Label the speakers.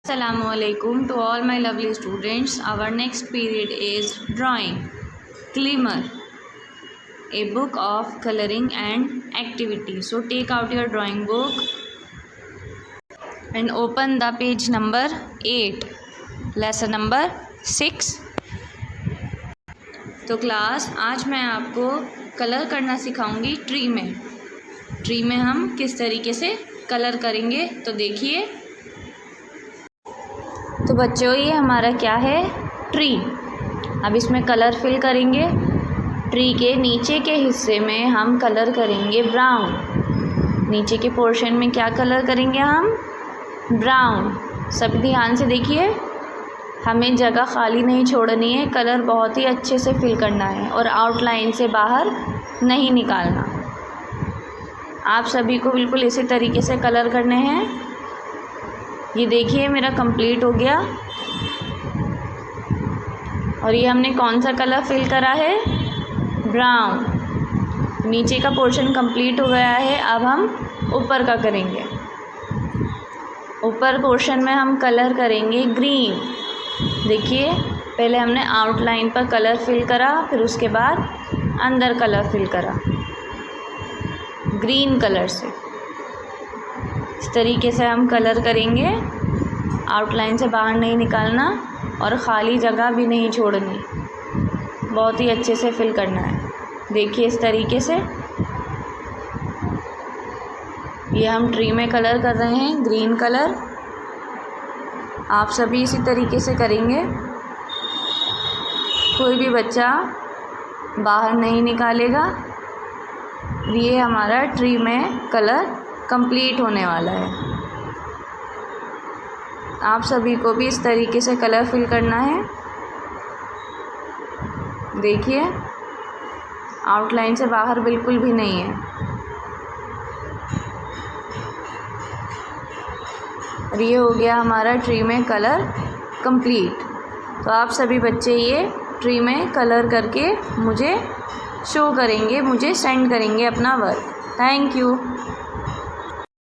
Speaker 1: Assalamualaikum to all my lovely students. Our next period is drawing. Glimmer, a book of coloring and activity. So take out your drawing book and open the page number 8, lesson number 6. तो class आज मैं आपको colour करना सिखाऊंगी tree में हम किस तरीके से कलर करेंगे। तो देखिए, तो बच्चों ये हमारा क्या है, ट्री। अब इसमें कलर फिल करेंगे। ट्री के नीचे के हिस्से में हम कलर करेंगे ब्राउन। नीचे के पोर्शन में क्या कलर करेंगे हम, ब्राउन। सब ध्यान से देखिए, हमें जगह खाली नहीं छोड़नी है, कलर बहुत ही अच्छे से फिल करना है और आउटलाइन से बाहर नहीं निकालना। आप सभी को बिल्कुल इसी तरीके से कलर करने हैं। ये देखिए मेरा कंप्लीट हो गया। और ये हमने कौन सा कलर फिल करा है, ब्राउन। नीचे का पोर्शन कंप्लीट हो गया है। अब हम ऊपर का करेंगे। ऊपर पोर्शन में हम कलर करेंगे ग्रीन। देखिए, पहले हमने आउटलाइन पर कलर फिल करा, फिर उसके बाद अंदर कलर फिल करा ग्रीन कलर से। इस तरीके से हम कलर करेंगे, आउटलाइन से बाहर नहीं निकालना और ख़ाली जगह भी नहीं छोड़नी, बहुत ही अच्छे से फिल करना है। देखिए इस तरीके से ये हम ट्री में कलर कर रहे हैं, ग्रीन कलर। आप सभी इसी तरीके से करेंगे, कोई भी बच्चा बाहर नहीं निकालेगा। ये हमारा ट्री में कलर कंप्लीट होने वाला है। आप सभी को भी इस तरीके से कलर फिल करना है। देखिए, आउटलाइन से बाहर बिल्कुल भी नहीं है। और ये हो गया हमारा ट्री में कलर कंप्लीट। तो आप सभी बच्चे ये ट्री में कलर करके मुझे शो करेंगे, मुझे सेंड करेंगे अपना वर्क। Thank you.